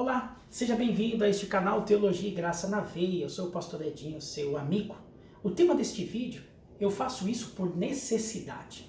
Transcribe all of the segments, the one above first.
Olá, seja bem-vindo a este canal Teologia e Graça na Veia. Eu sou o pastor Edinho, seu amigo. O tema deste vídeo, eu faço isso por necessidade.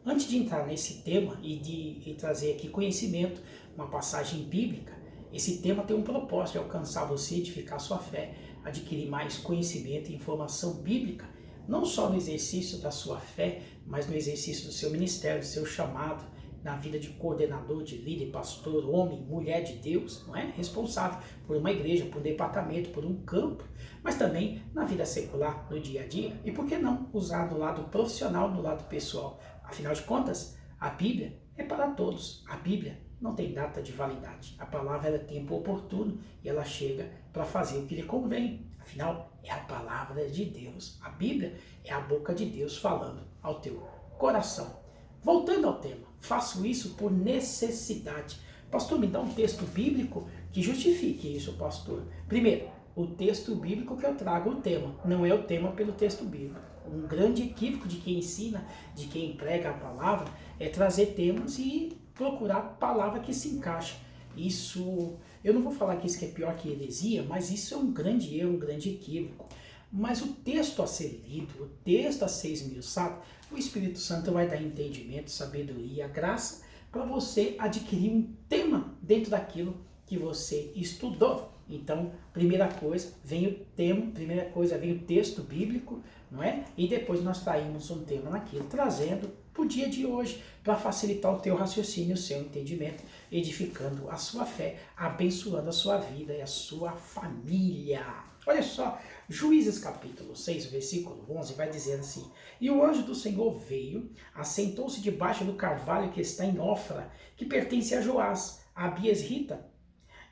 Antes de entrar nesse tema e de trazer aqui conhecimento, uma passagem bíblica, esse tema tem um propósito de alcançar você, edificar sua fé, adquirir mais conhecimento e informação bíblica, não só no exercício da sua fé, mas no exercício do seu ministério, do seu chamado, na vida de coordenador, de líder, pastor, homem, mulher de Deus, não é? Responsável por uma igreja, por um departamento, por um campo, mas também na vida secular, no dia a dia. E por que não usar do lado profissional, do lado pessoal? Afinal de contas, a Bíblia é para todos. A Bíblia não tem data de validade. A palavra é tempo oportuno e ela chega para fazer o que lhe convém. Afinal, é a palavra de Deus. A Bíblia é a boca de Deus falando ao teu coração. Voltando ao tema, faço isso por necessidade. Pastor, me dá um texto bíblico que justifique isso, pastor. Primeiro, o texto bíblico que eu trago o tema, não é o tema pelo texto bíblico. Um grande equívoco de quem ensina, de quem prega a palavra, é trazer temas e procurar a palavra que se encaixa. Isso, eu não vou falar que isso é pior que heresia, mas isso é um grande erro, um grande equívoco. Mas o texto a ser lido, o texto a ser esmiuçado, o Espírito Santo vai dar entendimento, sabedoria, graça para você adquirir um tema dentro daquilo que você estudou. Então, primeira coisa, vem o tema, primeira coisa vem o texto bíblico, não é? E depois nós traímos um tema naquilo, trazendo para o dia de hoje, para facilitar o teu raciocínio, o seu entendimento, edificando a sua fé, abençoando a sua vida e a sua família. Olha só, Juízes capítulo 6, versículo 11, vai dizer assim: E o anjo do Senhor veio, assentou-se debaixo do carvalho que está em Ofra, que pertence a Joás, a Abiesrita.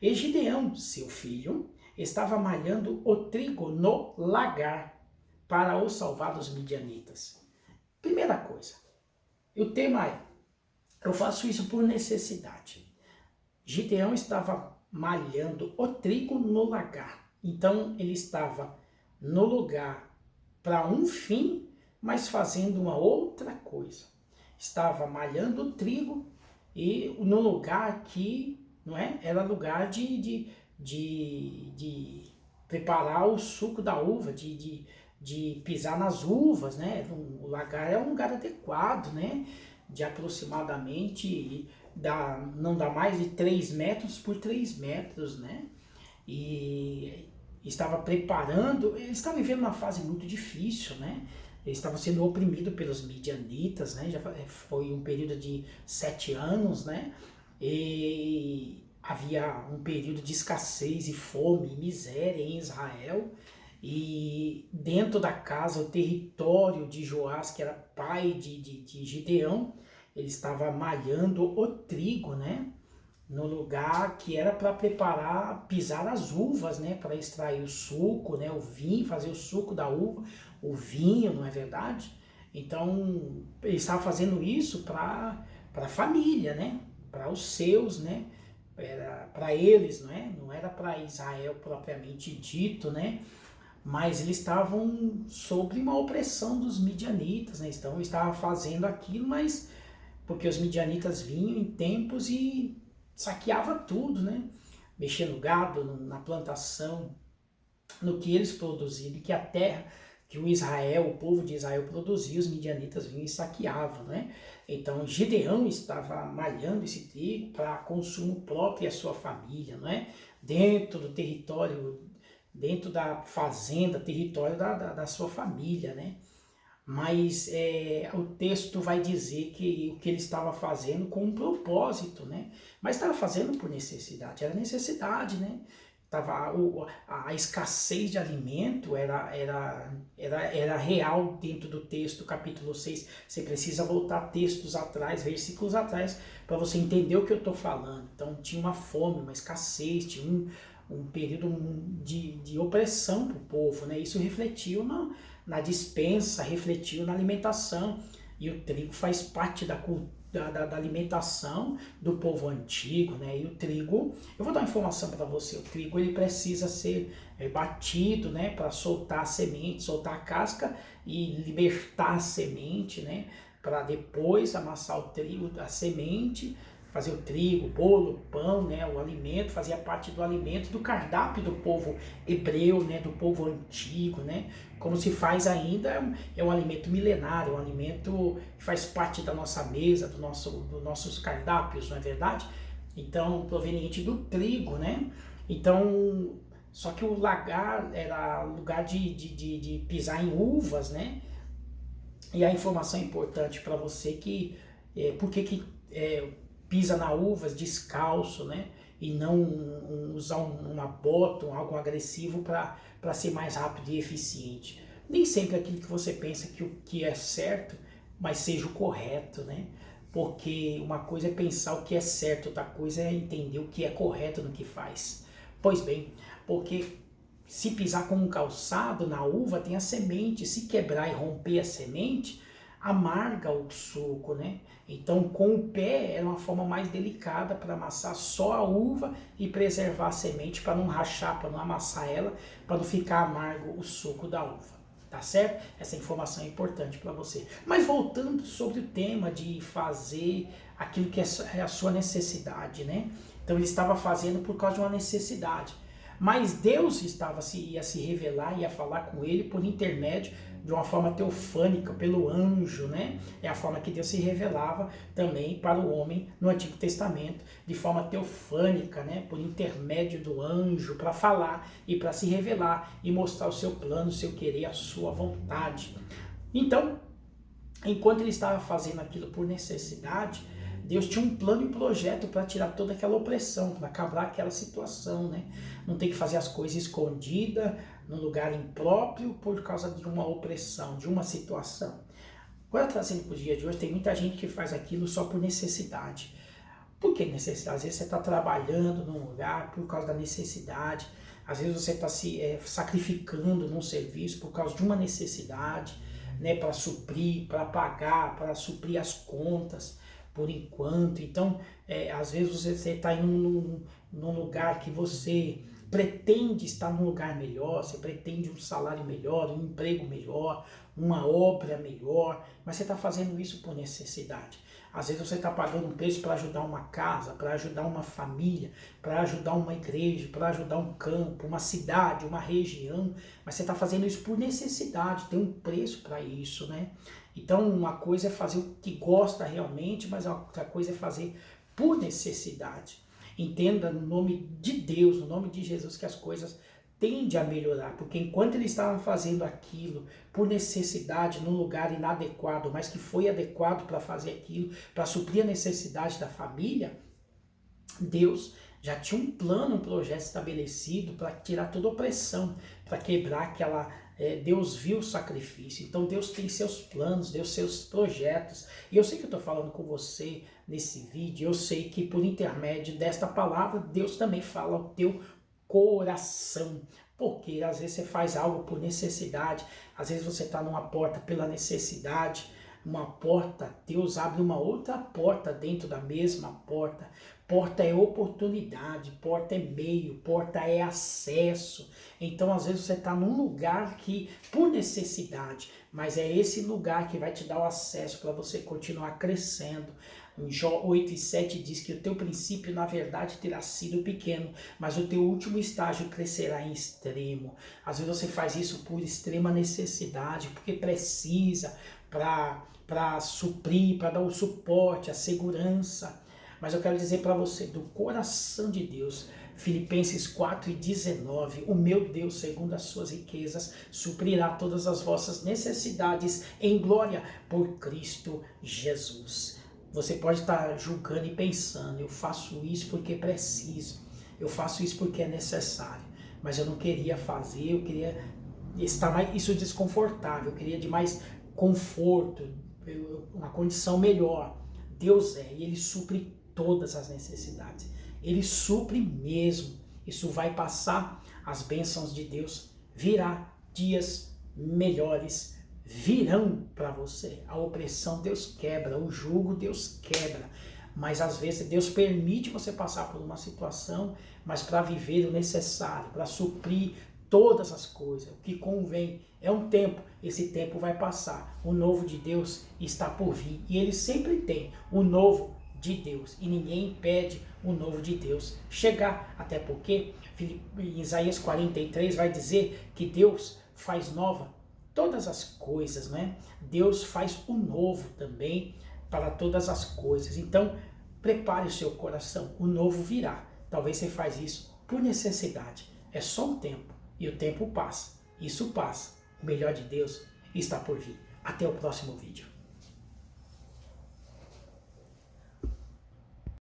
E Gideão, seu filho, estava malhando o trigo no lagar para o salvar dos midianitas. Primeira coisa, o tema é, eu faço isso por necessidade. Gideão estava malhando o trigo no lagar. Então ele estava no lugar para um fim, mas fazendo uma outra coisa. Estava malhando o trigo e no lugar que, não é? Era lugar de preparar o suco da uva, de pisar nas uvas, né? O lagar é um lugar adequado, né? De aproximadamente, não dá mais de 3 metros por 3 metros, né? E estava preparando, ele estava vivendo uma fase muito difícil, né? Ele estava sendo oprimido pelos midianitas, né? Já foi um período de 7 anos, né? E havia um período de escassez e fome e miséria em Israel. E dentro da casa, o território de Joás, que era pai de Gideão, ele estava malhando o trigo, né? No lugar que era para preparar, pisar as uvas, né, para extrair o suco, né, o vinho, fazer o suco da uva, o vinho, não é verdade? Então, ele estava fazendo isso para a família, né, para os seus, né, para eles, não é? Não era para Israel propriamente dito, né, mas eles estavam sob uma opressão dos midianitas, né, então estava fazendo aquilo, mas porque os midianitas vinham em tempos e saqueava tudo, né? Mexia no gado, na plantação, no que eles produziam, que a terra que o povo de Israel produzia, os midianitas vinham e saqueavam, né? Então Gideão estava malhando esse trigo para consumo próprio e a sua família, não é? Dentro do território, dentro da fazenda, território da sua família, né? Mas o texto vai dizer que o que ele estava fazendo com um propósito, né? Mas estava fazendo por necessidade, era necessidade, né? A escassez de alimento era real dentro do texto, capítulo 6. Você precisa voltar textos atrás, versículos atrás, para você entender o que eu estou falando. Então tinha uma fome, uma escassez, tinha um período de opressão para o povo, né? Isso refletiu na dispensa, refletiu na alimentação, e o trigo faz parte da alimentação do povo antigo, né? E o trigo, eu vou dar uma informação para você, o trigo ele precisa ser batido, né? Para soltar a semente, soltar a casca e libertar a semente, né? Para depois amassar o trigo, a semente, fazer o trigo, o bolo, o pão, né, o alimento, fazia parte do alimento, do cardápio do povo hebreu, né, do povo antigo, né, como se faz ainda, é um alimento milenário, um alimento que faz parte da nossa mesa, dos nossos cardápios, não é verdade? Então, proveniente do trigo, né? Então, só que o lagar era lugar de pisar em uvas, né? E a informação importante para você que por que pisa na uvas descalço, né? E não usar uma bota, algo agressivo para ser mais rápido e eficiente. Nem sempre aquilo que você pensa que o que é certo, mas seja o correto, né? Porque uma coisa é pensar o que é certo, outra coisa é entender o que é correto no que faz. Pois bem, porque se pisar com um calçado na uva tem a semente, se quebrar e romper a semente, amarga o suco, né? Então com o pé é uma forma mais delicada para amassar só a uva e preservar a semente para não rachar, para não amassar ela, para não ficar amargo o suco da uva. Tá certo? Essa informação é importante para você. Mas voltando sobre o tema de fazer aquilo que é a sua necessidade, né? Então ele estava fazendo por causa de uma necessidade. Mas Deus ia se revelar, ia falar com ele por intermédio de uma forma teofânica, pelo anjo, né? É a forma que Deus se revelava também para o homem no Antigo Testamento, de forma teofânica, né? Por intermédio do anjo, para falar e para se revelar e mostrar o seu plano, o seu querer, a sua vontade. Então, enquanto ele estava fazendo aquilo por necessidade, Deus tinha um plano e um projeto para tirar toda aquela opressão, para acabar aquela situação, né? Não tem que fazer as coisas escondidas, num lugar impróprio, por causa de uma opressão, de uma situação. Agora, trazendo para os dias de hoje, tem muita gente que faz aquilo só por necessidade. Por que necessidade? Às vezes você está trabalhando num lugar por causa da necessidade, às vezes você está se sacrificando num serviço por causa de uma necessidade, né? Para suprir, para pagar, para suprir as contas por enquanto. Então, às vezes você está indo num lugar que você pretende estar num lugar melhor, você pretende um salário melhor, um emprego melhor, uma obra melhor, mas você está fazendo isso por necessidade. Às vezes você está pagando um preço para ajudar uma casa, para ajudar uma família, para ajudar uma igreja, para ajudar um campo, uma cidade, uma região, mas você está fazendo isso por necessidade, tem um preço para isso, né? Então uma coisa é fazer o que gosta realmente, mas outra coisa é fazer por necessidade. Entenda no nome de Deus, no nome de Jesus, que as coisas tendem a melhorar, porque enquanto eles estavam fazendo aquilo por necessidade, num lugar inadequado, mas que foi adequado para fazer aquilo, para suprir a necessidade da família, Deus já tinha um plano, um projeto estabelecido para tirar toda a opressão, para quebrar aquela... Deus viu o sacrifício, então Deus tem seus planos, Deus seus projetos, e eu sei que eu estou falando com você nesse vídeo, eu sei que por intermédio desta palavra, Deus também fala ao teu coração, porque às vezes você faz algo por necessidade, às vezes você está numa porta pela necessidade, uma porta, Deus abre uma outra porta dentro da mesma porta. Porta é oportunidade, porta é meio, porta é acesso. Então, às vezes, você está num lugar que, por necessidade, mas é esse lugar que vai te dar o acesso para você continuar crescendo. Em Jó 8:7 diz que o teu princípio, na verdade, terá sido pequeno, mas o teu último estágio crescerá em extremo. Às vezes você faz isso por extrema necessidade, porque precisa para suprir, para dar o suporte, a segurança. Mas eu quero dizer para você, do coração de Deus, Filipenses 4:19, o meu Deus, segundo as suas riquezas, suprirá todas as vossas necessidades em glória por Cristo Jesus. Você pode estar julgando e pensando, eu faço isso porque preciso, eu faço isso porque é necessário, mas eu não queria fazer, eu queria estar mais isso desconfortável, eu queria de mais conforto, uma condição melhor. Deus e Ele supre todas as necessidades. Ele supre mesmo. Isso vai passar, as bênçãos de Deus virá, dias melhores virão para você. A opressão Deus quebra, o jugo Deus quebra. Mas às vezes Deus permite você passar por uma situação, mas para viver o necessário, para suprir todas as coisas, o que convém. É um tempo, esse tempo vai passar. O novo de Deus está por vir. E Ele sempre tem o novo de Deus e ninguém impede o novo de Deus chegar, até porque em Isaías 43 vai dizer que Deus faz nova todas as coisas, né? Deus faz o novo também para todas as coisas. Então, prepare o seu coração, o novo virá. Talvez você faz isso por necessidade. É só um tempo e o tempo passa. Isso passa. O melhor de Deus está por vir. Até o próximo vídeo.